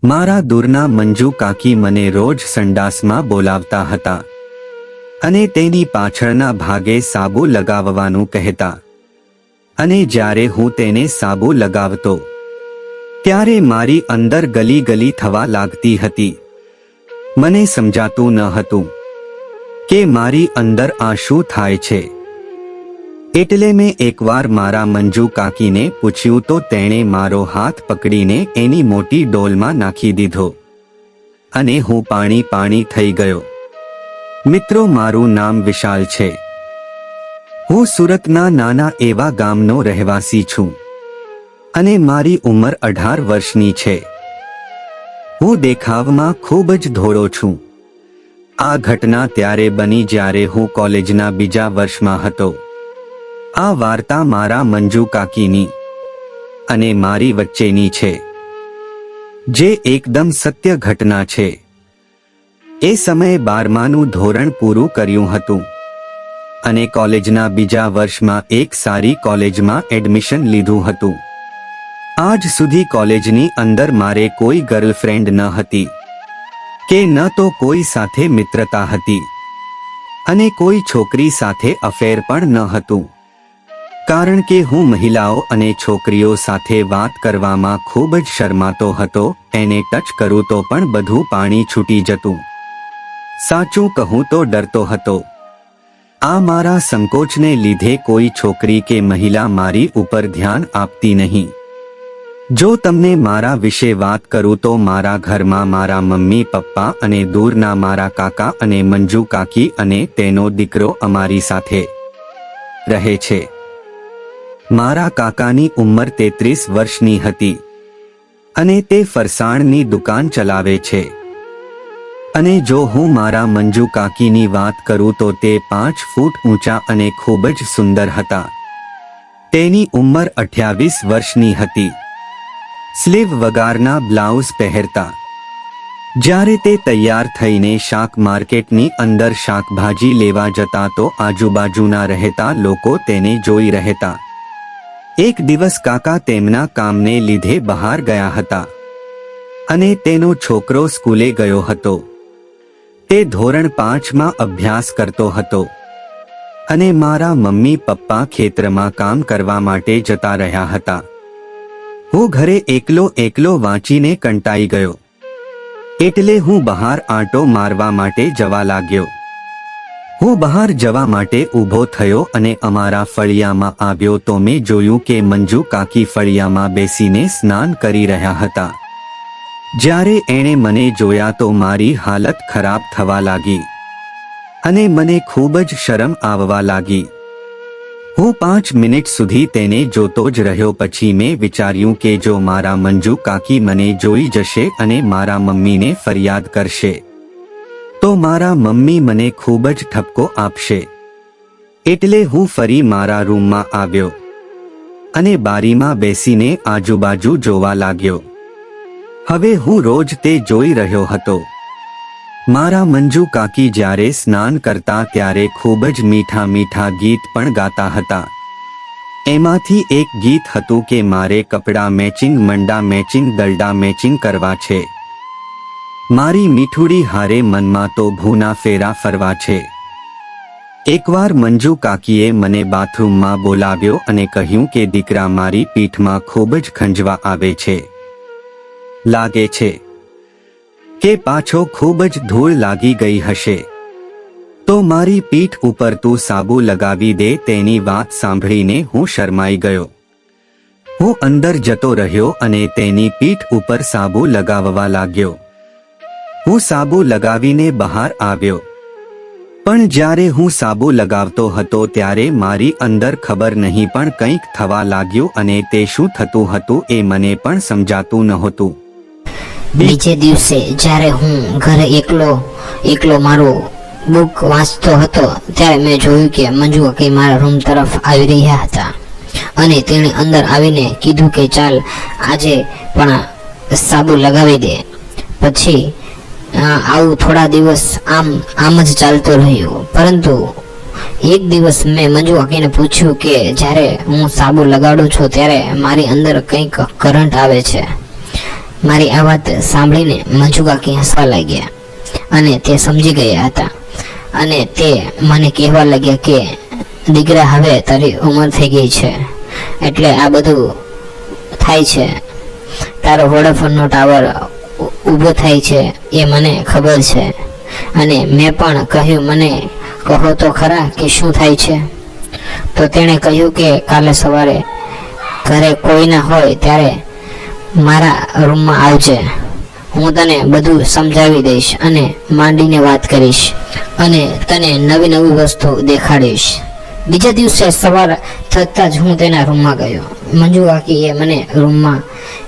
મારા દૂરના મંજુ કાકી મને રોજ સંડાસમાં બોલાવતા હતા અને તેની પાછળના ભાગે સાબુ લગાવવાનું કહેતા અને જ્યારે હું તેને સાબુ લગાવતો ત્યારે મારી અંદર ગલી ગલી થવા લાગતી હતી। મને સમજાતું ન હતું કે મારી અંદર આ શું થાય છે। એટલે મેં એકવાર મારા મંજુ કાકીને પૂછ્યું તો તેણે મારો હાથ પકડીને એની મોટી ડોલમાં નાખી દીધો અને હું પાણી પાણી થઈ ગયો। મિત્રો, મારું નામ વિશાલ છે। હું સુરતના નાના એવા ગામનો રહેવાસી છું અને મારી ઉંમર 18 વર્ષની છે। હું દેખાવમાં ખૂબ જ ધોળો છું। આ ઘટના ત્યારે બની જ્યારે હું કોલેજના બીજા વર્ષમાં હતો। આ વાર્તા મારા મંજુ કાકીની અને મારી વચ્ચેની છે, જે એકદમ સત્ય ઘટના છે। એ સમયે 12માનું ધોરણ પૂરું કર્યું હતું અને કોલેજના બીજા વર્ષમાં એક સારી કોલેજમાં એડમિશન લીધું હતું। આજ સુધી કોલેજની અંદર મારે કોઈ ગર્લફ્રેન્ડ ન હતી કે ન તો કોઈ સાથે મિત્રતા હતી અને કોઈ છોકરી સાથે અફેર પણ ન હતું, કારણ કે હું મહિલાઓ અને છોકરીઓ સાથે વાત કરવામાં ખૂબ જ શરમાતો હતો। એને ટચ કરું તો પણ બધું પાણી છૂટી જતું। સાચું કહું તો ડરતો હતો। આ મારા સંકોચને લીધે કોઈ છોકરી કે મહિલા મારી ઉપર ધ્યાન આપતી નહીં। જો તમને મારા વિશે વાત કરું તો મારા ઘરમાં મારા મમ્મી પપ્પા અને દૂરના મારા કાકા અને મંજુ કાકી અને તેનો દીકરો અમારી સાથે રહે છે। મારા કાકાની ઉંમર 33 વર્ષની હતી અને તે ફરસાણની દુકાન ચલાવે છે। અને જો હું મારા મંજુ કાકીની વાત કરું તો તે 5 ફૂટ ઊંચા અને ખૂબ જ સુંદર હતા। તેની ઉંમર 28 વર્ષની હતી। સ્લીવ વગરના બ્લાઉઝ પહેરતા। જ્યારે તે તૈયાર થઈને શાક માર્કેટની અંદર શાકભાજી લેવા જતા તો આજુબાજુના રહેતા લોકો તેને જોઈ રહેતા। એક દિવસ કાકા તેમના કામને લીધે બહાર ગયા હતા અને તેનો છોકરો સ્કૂલે ગયો હતો। તે ધોરણ 5માં અભ્યાસ કરતો હતો અને મારા મમ્મી પપ્પા ખેતરમાં કામ કરવા માટે જતા રહ્યા હતા। હું ઘરે એકલો વાંચીને કંટાઈ ગયો, એટલે હું બહાર આંટો મારવા માટે જવા લાગ્યો। હું બહાર જવા માટે ઊભો થયો અને અમારા ફળિયામાં આવ્યો તો મેં જોયું કે મંજુ કાકી ફળિયામાં બેસીને સ્નાન કરી રહ્યા હતા। જ્યારે એણે મને જોયા તો મારી હાલત ખરાબ થવા લાગી અને મને ખૂબ જ શરમ આવવા લાગી। હું 5 મિનિટ સુધી તેને જોતો જ રહ્યો। પછી મેં વિચાર્યું કે જો મારા મંજુ કાકી મને જોઈ જશે અને મારા મમ્મીને ફરિયાદ કરશે તો મારા મમ્મી મને ખૂબ જ ઠપકો આપશે। એટલે હું ફરી મારા રૂમમાં આવ્યો અને બારીમાં બેસીને આજુબાજુ જોવા લાગ્યો। હવે હું રોજ તે જોઈ રહ્યો હતો। મારા મંજુ કાકી જ્યારે સ્નાન કરતા ત્યારે ખૂબ જ મીઠા મીઠા ગીત પણ ગાતા હતા। એમાંથી એક ગીત હતું કે મારે કપડાં મેચિંગ, મંડા મેચિંગ, દલડા મેચિંગ કરવા છે, મારી મીઠુડી હારે મનમાં તો ભૂના ફેરા ફરવા છે। એકવાર મંજુ કાકીએ મને બાથરૂમમાં બોલાવ્યો અને કહ્યું કે દીકરા, મારી પીઠમાં ખૂબ જ ખંજવા આવે છે। લાગે છે કે પાછો ખૂબ જ ધૂળ લાગી ગઈ હશે, તો મારી પીઠ ઉપર તું સાબુ લગાવી દે। તેની વાત સાંભળીને હું શરમાઈ ગયો। હું અંદર જતો રહ્યો અને તેની પીઠ ઉપર સાબુ લગાવવા લાગ્યો। હું સાબુ લગાવીને બહાર આવ્યો, પણ જ્યારે હું સાબુ લગાવતો હતો ત્યારે મારી અંદર ખબર નહીં પણ કંઈક થવા લાગ્યું અને તે શું થતું હતું એ મને પણ સમજાતું નહોતું। બીજે દિવસે જ્યારે હું ઘરે એકલો મારો બુક વાંચતો હતો ત્યારે મેં જોયું કે મંજુ કાકી મારા રૂમ તરફ આવી રહ્યા હતા અને તેણે અંદર આવીને કીધું કે ચાલ આજે પણ સાબુ લગાવી દે। પછી આવું થોડા દિવસ આમ જ ચાલતું રહ્યું, પરંતુ એક દિવસ મેં મંજુ કાકીને પૂછ્યું કે જ્યારે હું સાબુ લગાડું છું ત્યારે મારી અંદર કંઈક કરંટ આવે છે। મારી આ વાત સાંભળીને મંજુ કાકી હસવા લાગ્યા અને તે સમજી ગયા હતા અને તે મને કહેવા લાગ્યા કે દીકરા, હવે તારી ઉંમર થઈ ગઈ છે એટલે આ બધું થાય છે. તારો વોડાફોનનો ટાવર ઊભો થાય છે એ મને ખબર છે અને મેં પણ કહ્યું, મને કહો તો ખરા કે શું થાય છે. તો તેણે કહ્યું કે કાલે સવારે ઘરે કોઈ ના હોય ત્યારે મારા રૂમમાં આવજે, હું તને બધું સમજાવી દઈશ અને માંડીને વાત કરીશ અને તને નવી નવી વસ્તુ દેખાડીશ. બીજા દિવસે સવાર થતાં જ હું તેના રૂમમાં ગયો. મંજુ કાકીએ મને રૂમમાં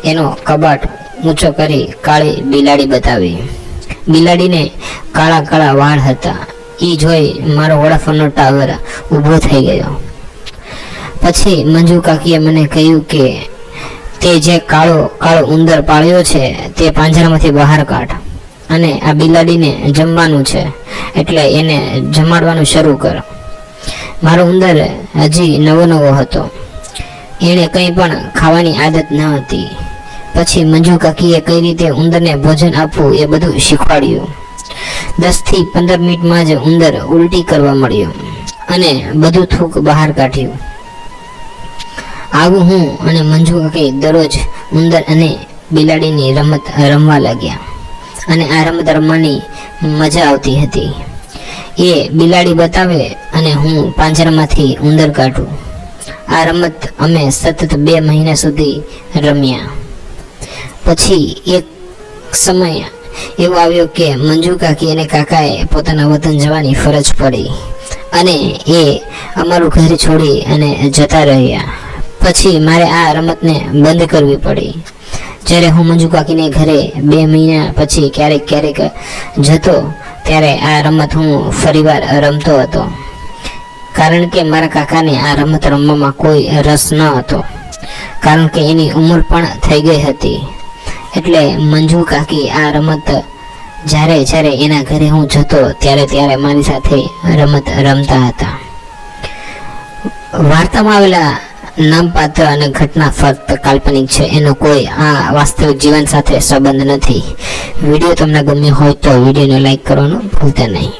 એનો કબાટ ઊંચો કરી કાળી બિલાડી બતાવી. બિલાડીને કાળા કાળા વાળ હતા. એ જોઈ મારો વોડાફોનનો ટાવર ઊભો થઈ ગયો. પછી મંજુ કાકીએ મને કહ્યું કે તે જે કાળો કાળો ઉંદર પાળ્યો છે તે પાંજરામાંથી બહાર કાઢ અને આ બિલાડીને જમવાનું છે એટલે એને જમાડવાનું શરૂ કર. મારો ઉંદર હજી નવો નવો હતો, એણે કંઈ પણ ખાવાની આદત ન હતી. પછી મંજુ કાકીએ કઈ રીતે ઉંદરને ભોજન આપવું એ બધું શીખવાડ્યું. 10 થી 15 મિનિટમાં જ ઉંદર ઉલટી કરવા મળ્યો અને બધું થૂક બહાર કાઢ્યું. આવું હું અને મંજુ કાકી દરરોજ ઉંદર અને બિલાડીની રમત રમવા લાગ્યા અને આ રમત રમવાની મજા આવતી હતી. એ બિલાડી બતાવે અને હું પાંજરામાંથી ઉંદર કાઢું. આ રમત અમે સતત 2 મહિના સુધી રમ્યા. પછી એક સમય એવો આવ્યો કે મંજુ કાકી અને કાકાએ પોતાના વતન જવાની ફરજ પડી અને એ અમારું ઘર છોડી અને જતા રહ્યા. પછી મારે આ રમતને બંધ કરવી પડી. જ્યારે હું મંજુ કાકીને ઘરે 2 મહિના પછી ક્યારેક ક્યારેક જતો ત્યારે આ રમત હું ફરીવાર રમતો હતો, કારણ કે મારા કાકાને આ રમત રમવામાં કોઈ રસ ન હતો, કારણ કે એની ઉંમર પણ થઈ ગઈ હતી. એટલે મંજુ કાકી આ રમત જ્યારે જ્યારે એના ઘરે હું જતો ત્યારે મારી સાથે રમત રમતા હતા. વાર્તામાં આવેલા નામપાત્ર અને ઘટના ફક્ત કાલ્પનિક છે, એનો કોઈ આ વાસ્તવિક જીવન સાથે સંબંધ નથી. વિડીયો તમને ગમ્યો હોય તો વિડીયોને લાઈક કરવાનું ભૂલતા નહીં.